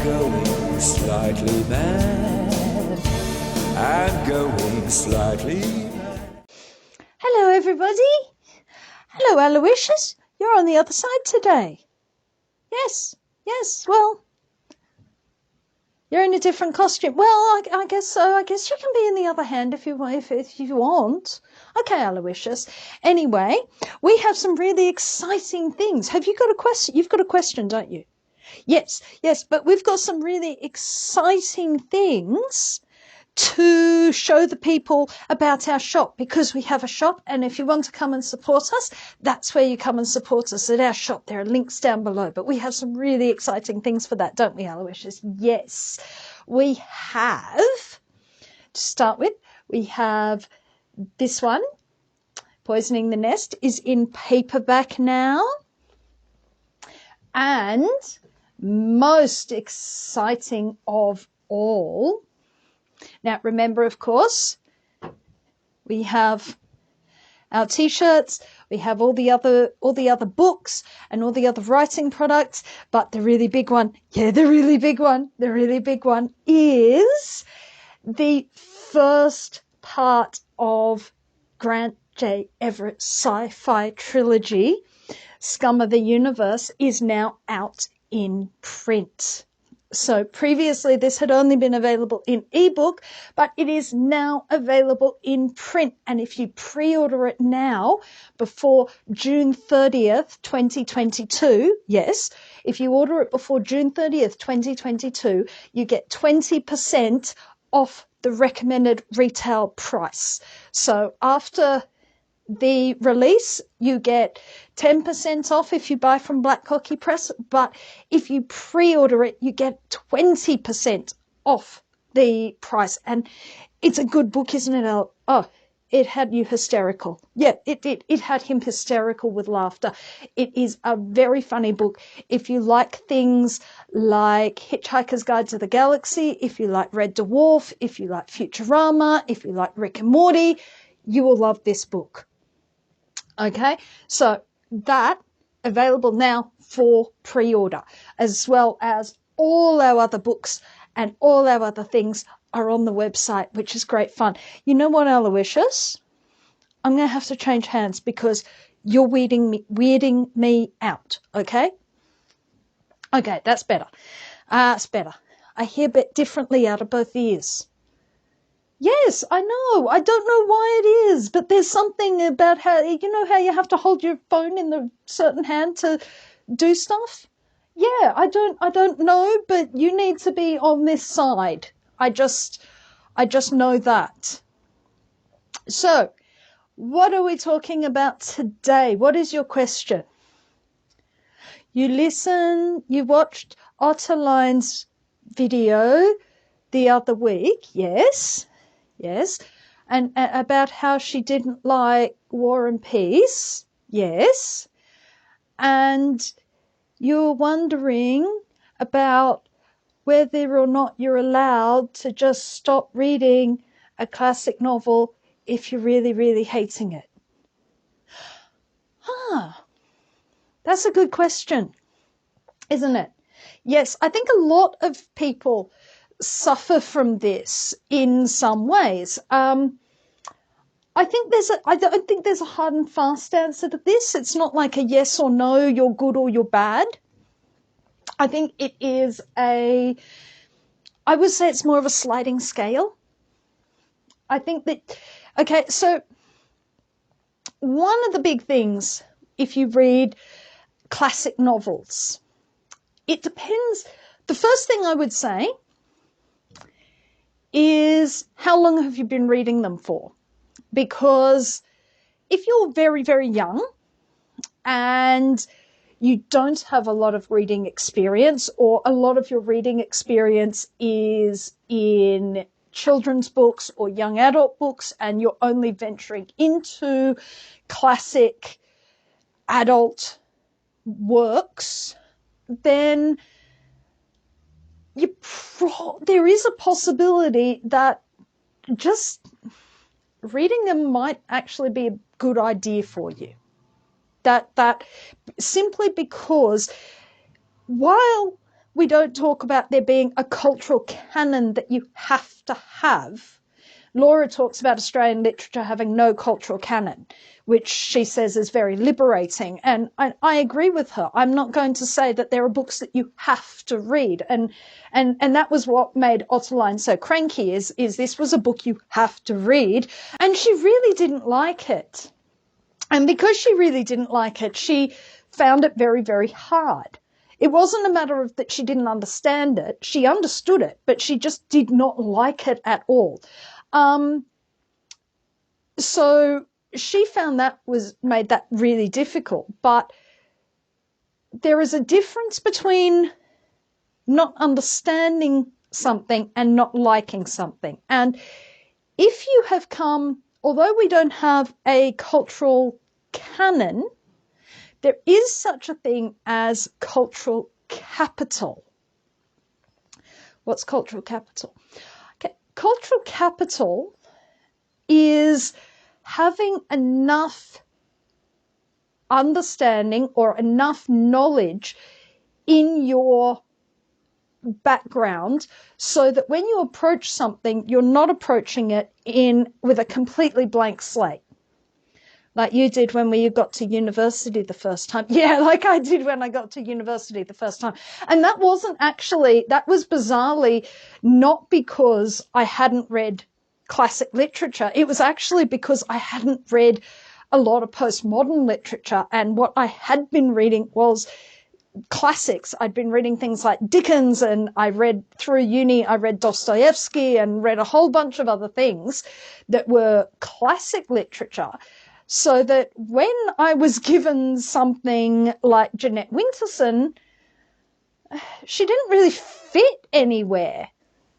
going slightly mad. I'm going slightly mad. Hello, everybody. Hello, Aloysius. You're on the other side today. Yes, well, you're in a different costume. Well, I guess so. I guess you can be in the other hand if you want. Okay, Aloysius. Anyway, we have some really exciting things. Have you got a question? You've got a question, don't you? Yes, but we've got some really exciting things to show the people about our shop, because we have a shop, and if you want to come and support us, that's where you come and support us, at our shop. There are links down below, but we have some really exciting things for that, don't we, Aloysius? Yes, we have, to start with, we have this one, Poisoning the Nest, is in paperback now, and most exciting of all, now, remember, of course, we have our T-shirts, we have all the other books and all the other writing products, but the really big one, the really big one is the first part of Grant J. Everett's sci-fi trilogy, Scum of the Universe, is now out in print. So previously this had only been available in ebook, but it is now available in print. And if you pre-order it now before June 30th, 2022, yes, if you order it before June 30th, 2022, you get 20% off the recommended retail price. So after the release, you get 10% off if you buy from Cockie Press, but if you pre-order it, you get 20% off the price. And it's a good book, isn't it? Oh, it had you hysterical. Yeah, it did. It had him hysterical with laughter. It is a very funny book. If you like things like Hitchhiker's Guide to the Galaxy, if you like Red Dwarf, if you like Futurama, if you like Rick and Morty, you will love this book. Okay, so that available now for pre-order, as well as all our other books and all our other things are on the website, which is great fun. You know what, Aloysius? I'm going to have to change hands because you're weirding me out, okay? Okay, that's better. It's better. I hear a bit differently out of both ears. Yes, I know. I don't know why it is, but there's something about how, you know how you have to hold your phone in the certain hand to do stuff? Yeah, I don't know, but you need to be on this side. I just know that. So, what are we talking about today? What is your question? You watched Otterline's video the other week, yes, and about how she didn't like War and Peace, yes, and you're wondering about whether or not you're allowed to just stop reading a classic novel if you're really, really hating it. That's a good question, isn't it? Yes, I think a lot of people suffer from this in some ways. I don't think there's a hard and fast answer to this. It's not like a yes or no, you're good or you're bad. I think it is I would say it's more of a sliding scale. I think that, okay, so one of the big things, if you read classic novels, it depends. The first thing I would say is, how long have you been reading them for? Because if you're very, very young and you don't have a lot of reading experience, or a lot of your reading experience is in children's books or young adult books, and you're only venturing into classic adult works, then there is a possibility that just reading them might actually be a good idea for you. That simply because while we don't talk about there being a cultural canon that you have to have. Laura talks about Australian literature having no cultural canon, which she says is very liberating. And I agree with her. I'm not going to say that there are books that you have to read. And that was what made Ottoline so cranky, is this was a book you have to read. And she really didn't like it. And because she really didn't like it, she found it very, very hard. It wasn't a matter of that she didn't understand it. She understood it, but she just did not like it at all. So she found made that really difficult. But there is a difference between not understanding something and not liking something. And if you have although we don't have a cultural canon, there is such a thing as cultural capital. What's cultural capital? Okay, cultural capital is having enough understanding or enough knowledge in your background so that when you approach something, you're not approaching it with a completely blank slate. Like you did when you got to university the first time. Yeah, like I did when I got to university the first time. And that was bizarrely not because I hadn't read classic literature. It was actually because I hadn't read a lot of postmodern literature. And what I had been reading was classics. I'd been reading things like Dickens, and I read through uni, I read Dostoevsky and read a whole bunch of other things that were classic literature. So that when I was given something like Jeanette Winterson, she didn't really fit anywhere.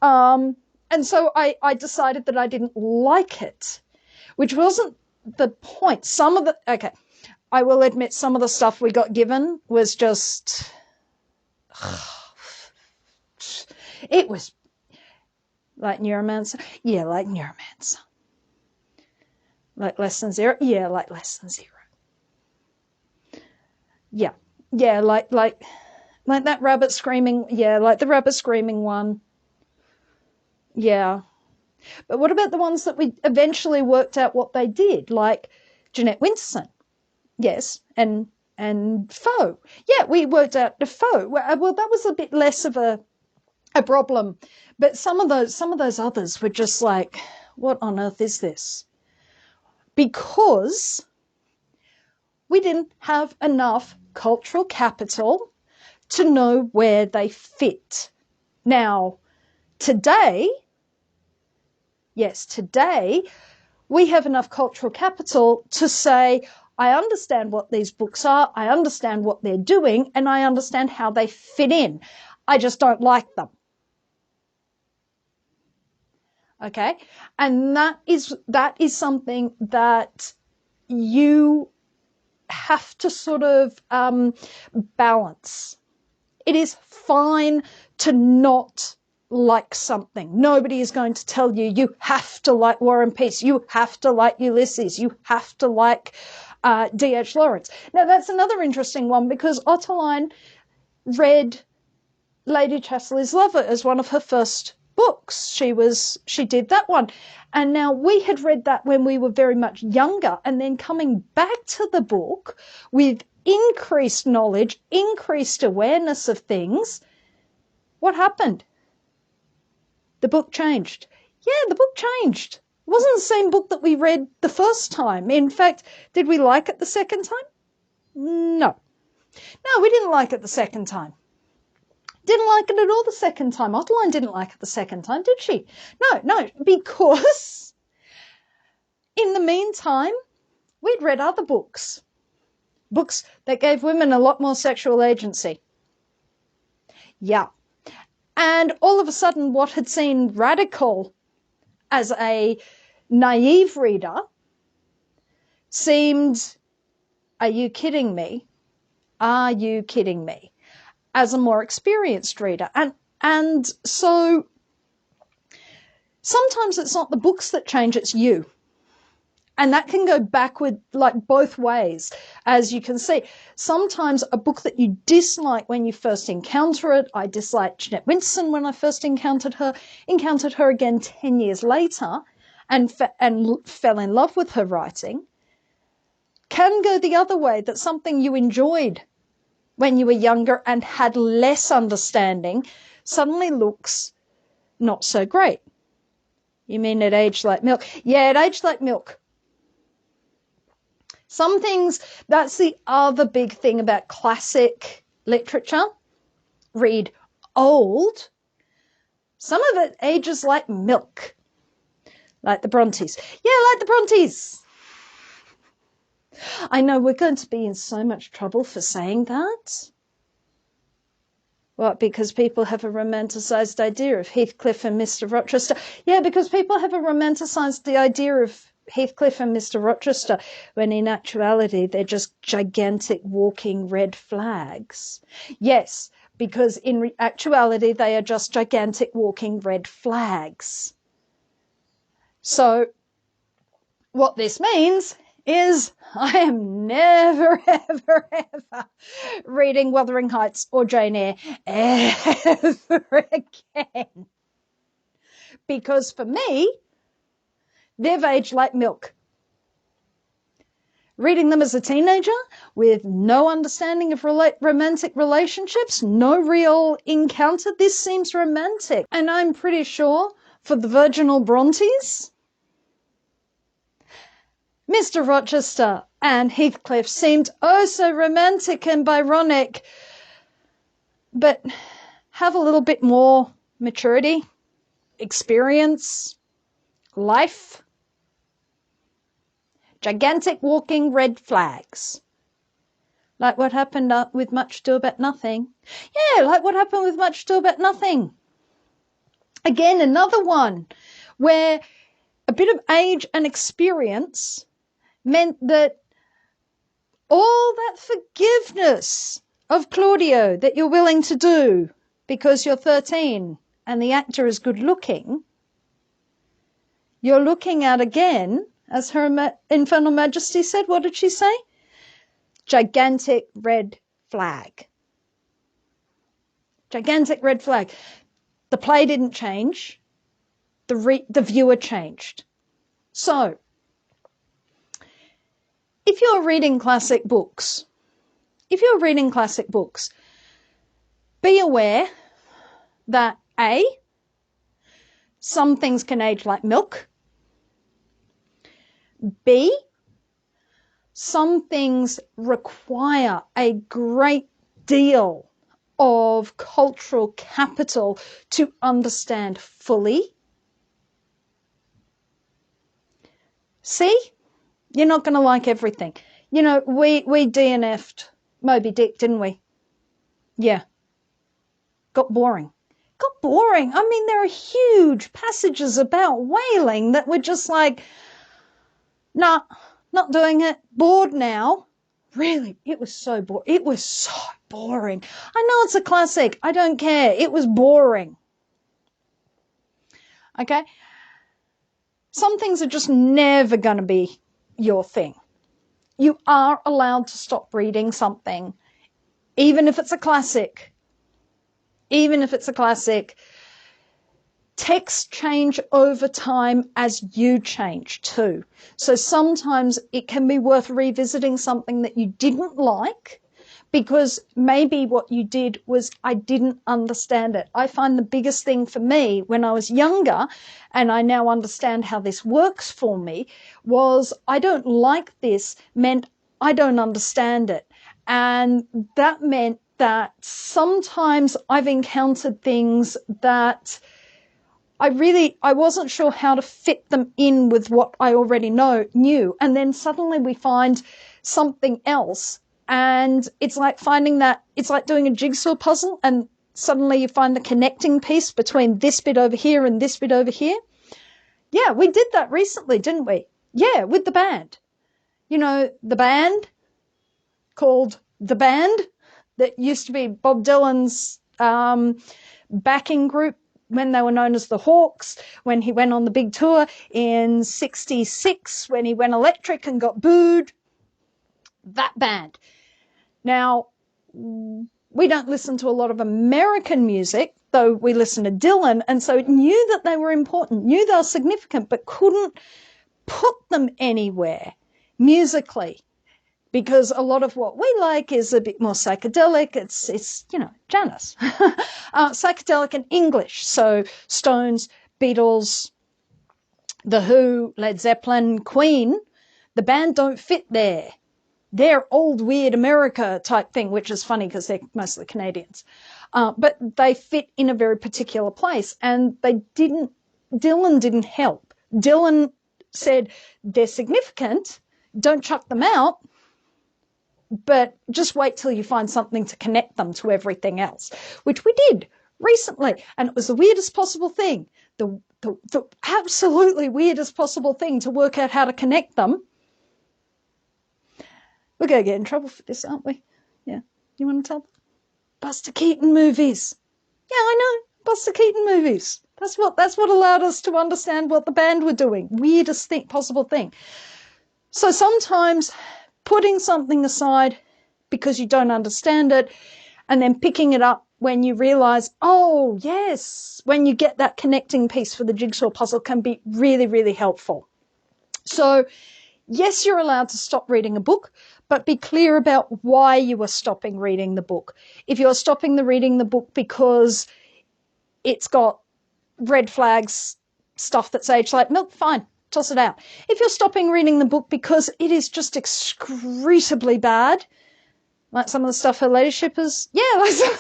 And so I decided that I didn't like it, which wasn't the point. I will admit some of the stuff we got given was just, it was like Neuromancer. Yeah, like Neuromancer. Like Lesson Zero? Yeah, like Lesson Zero. Yeah. Yeah, like that rabbit screaming. Yeah, like the rabbit screaming one. Yeah. But what about the ones that we eventually worked out what they did? Like Jeanette Winterson. Yes. And Foe. Yeah, we worked out the Foe. Well, that was a bit less of a problem. But some of those others were just like, what on earth is this? Because we didn't have enough cultural capital to know where they fit. Now, today, we have enough cultural capital to say, I understand what these books are, I understand what they're doing, and I understand how they fit in. I just don't like them. Okay? And that is something that you have to sort of balance. It is fine to not like something. Nobody is going to tell you, you have to like War and Peace, you have to like Ulysses, you have to like D.H. Lawrence. Now, that's another interesting one because Ottoline read Lady Chatterley's Lover as one of her first books. She did that one. And now we had read that when we were very much younger, and then coming back to the book with increased knowledge, increased awareness of things, what happened? The book changed. Yeah, the book changed. It wasn't the same book that we read the first time. In fact, did we like it the second time? No. No, we didn't like it the second time. Didn't like it at all the second time. Ottoline didn't like it the second time, did she? No, because in the meantime, we'd read other books that gave women a lot more sexual agency. Yeah. And all of a sudden, what had seemed radical as a naive reader seemed, are you kidding me? Are you kidding me? As a more experienced reader. And so sometimes it's not the books that change, it's you. And that can go backward, like both ways. As you can see, sometimes a book that you dislike when you first encounter it, I disliked Jeanette Winterson when I first encountered her again 10 years later and fell in love with her writing, can go the other way, that something you enjoyed when you were younger and had less understanding suddenly looks not so great. You mean it aged like milk? Yeah, it aged like milk. Some things, that's the other big thing about classic literature. Read old. Some of it ages like milk. Like the Brontes. Yeah, like the Brontes. I know we're going to be in so much trouble for saying that. What, because people have a romanticised idea of Heathcliff and Mr. Rochester? Yeah, because people have a romanticised the idea of Heathcliff and Mr. Rochester, when in actuality they're just gigantic walking red flags. Yes, because in actuality they are just gigantic walking red flags. So what this means is I am never, ever, ever reading Wuthering Heights or Jane Eyre ever again. Because for me, they've aged like milk. Reading them as a teenager with no understanding of romantic relationships, no real encounter, this seems romantic. And I'm pretty sure for the virginal Brontes, Mr. Rochester and Heathcliff seemed oh so romantic and Byronic, but have a little bit more maturity, experience, life. Gigantic walking red flags. Like what happened with Much Ado About Nothing. Yeah, like what happened with Much Ado About Nothing. Again, another one where a bit of age and experience meant that all that forgiveness of Claudio that you're willing to do because you're 13 and the actor is good looking, you're looking at again, as Her Infernal Majesty said, what did she say? Gigantic red flag. Gigantic red flag. The play didn't change. The viewer changed. So, if you're reading classic books, be aware that A, some things can age like milk. B, some things require a great deal of cultural capital to understand fully. C, you're not going to like everything. You know, we DNF'd Moby Dick, didn't we? Yeah. Got boring. I mean, there are huge passages about whaling that were just like, nah, not doing it. Bored now. Really, it was so boring. It was so boring. I know it's a classic. I don't care. It was boring. Okay? Some things are just never going to be your thing. You are allowed to stop reading something, even if it's a classic. Even if it's a classic. Texts change over time as you change too. So sometimes it can be worth revisiting something that you didn't like because maybe what you did was I didn't understand it. I find the biggest thing for me when I was younger, and I now understand how this works for me, was I don't like this meant I don't understand it. And that meant that sometimes I've encountered things that I wasn't sure how to fit them in with what I already knew. And then suddenly we find something else. And it's like it's like doing a jigsaw puzzle. And suddenly you find the connecting piece between this bit over here and this bit over here. Yeah, we did that recently, didn't we? Yeah, with the band. You know, the band called The Band that used to be Bob Dylan's backing group when they were known as the Hawks, when he went on the big tour in 66, when he went electric and got booed. That band. Now, we don't listen to a lot of American music, though we listen to Dylan, and so it knew that they were important, knew they were significant, but couldn't put them anywhere musically, because a lot of what we like is a bit more psychedelic. It's Janis. Psychedelic and English. So Stones, Beatles, The Who, Led Zeppelin, Queen, the band don't fit there. They're old, weird America type thing, which is funny because they're mostly Canadians. But they fit in a very particular place, and Dylan didn't help. Dylan said, they're significant, don't chuck them out, but just wait till you find something to connect them to everything else, which we did recently. And it was the weirdest possible thing, the absolutely weirdest possible thing to work out how to connect them. We're going to get in trouble for this, aren't we? Yeah. You want to tell them? Buster Keaton movies. Yeah, I know. Buster Keaton movies. That's what allowed us to understand what the band were doing. Weirdest possible thing. So sometimes putting something aside because you don't understand it, and then picking it up when you realize, oh, yes, when you get that connecting piece for the jigsaw puzzle, can be really, really helpful. So, yes, you're allowed to stop reading a book, but be clear about why you are stopping reading the book. If you're stopping reading the book because it's got red flags, stuff that's aged like milk, fine, toss it out. If you're stopping reading the book because it is just excretably bad, like some of the stuff her ladyship has, like some of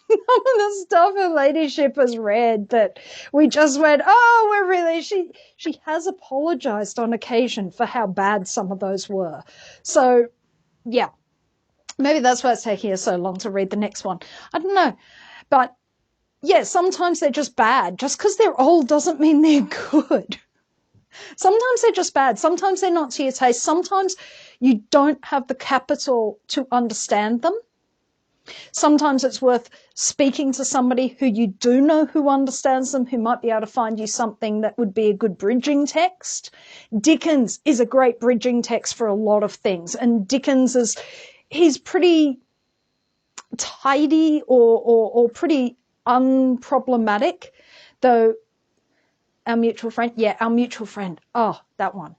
the stuff her ladyship has read that we just went, oh, we're really, she has apologized on occasion for how bad some of those were. So, yeah, maybe that's why it's taking her so long to read the next one. I don't know. But, yeah, sometimes they're just bad. Just because they're old doesn't mean they're good. Sometimes they're just bad. Sometimes they're not to your taste. Sometimes you don't have the capital to understand them. Sometimes it's worth speaking to somebody who you do know who understands them, who might be able to find you something that would be a good bridging text. Dickens is a great bridging text for a lot of things. And Dickens he's pretty tidy or pretty unproblematic, though our mutual friend. Oh, that one.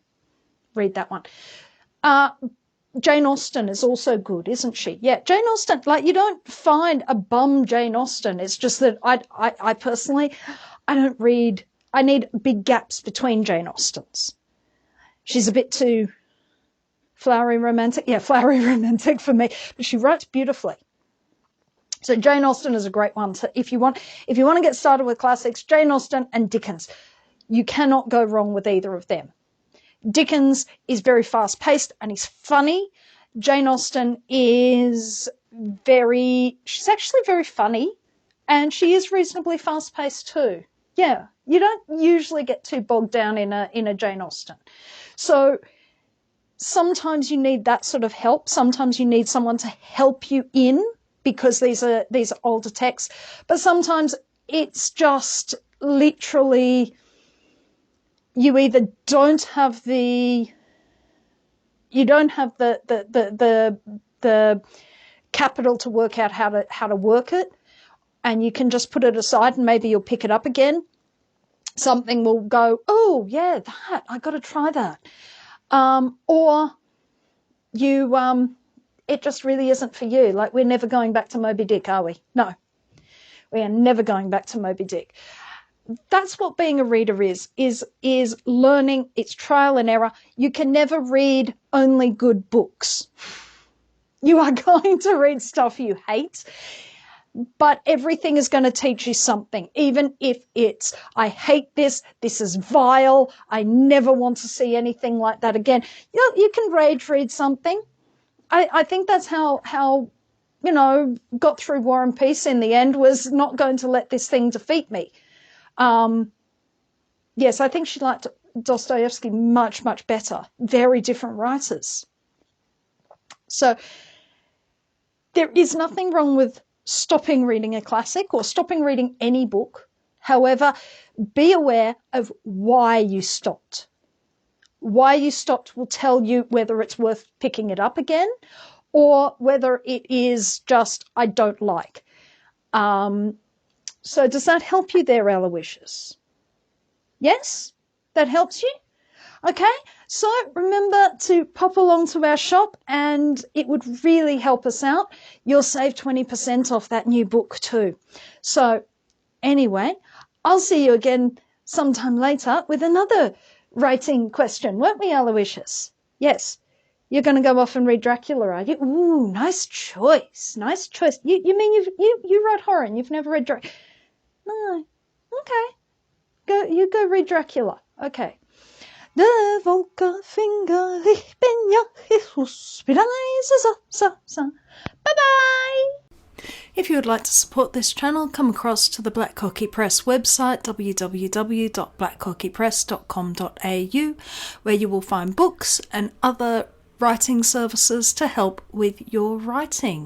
Read that one. Jane Austen is also good, isn't she? Yeah, Jane Austen, like, you don't find a bum Jane Austen. It's just that I personally, I don't read, I need big gaps between Jane Austens. She's a bit too flowery romantic. Yeah, flowery romantic for me, but she writes beautifully. So Jane Austen is a great one. So if you want to get started with classics, Jane Austen and Dickens. You cannot go wrong with either of them. Dickens is very fast-paced and he's funny. Jane Austen she's actually very funny, and she is reasonably fast-paced too. Yeah, you don't usually get too bogged down in a Jane Austen. So sometimes you need that sort of help. Sometimes you need someone to help you in, because these are older texts. But sometimes it's just literally, you either don't have the capital to work out how to work it, and you can just put it aside and maybe you'll pick it up again. Something will go, oh yeah, that, I got to try that. Or you, it just really isn't for you. Like, we're never going back to Moby Dick, are we? No, we are never going back to Moby Dick. That's what being a reader is learning. It's trial and error. You can never read only good books. You are going to read stuff you hate, but everything is going to teach you something, even if it's, I hate this, this is vile, I never want to see anything like that again. You can rage read something. I think that's how got through War and Peace in the end, was not going to let this thing defeat me. Yes, I think she liked Dostoevsky much, much better. Very different writers. So there is nothing wrong with stopping reading a classic or stopping reading any book. However, be aware of why you stopped. Why you stopped will tell you whether it's worth picking it up again or whether it is just, I don't like. So does that help you there, Aloysius? Yes? That helps you? Okay, so remember to pop along to our shop and it would really help us out. You'll save 20% off that new book too. So anyway, I'll see you again sometime later with another writing question, won't we, Aloysius? Yes. You're going to go off and read Dracula, are you? Ooh, nice choice. Nice choice. You mean you wrote horror and you've never read Dracula? No. Okay. You go read Dracula. Okay. De Volker Finger, ich bin ja Jesus, bin Bye-bye! If you would like to support this channel, come across to the Black Cockie Press website, www.blackcockiepress.com.au, where you will find books and other writing services to help with your writing.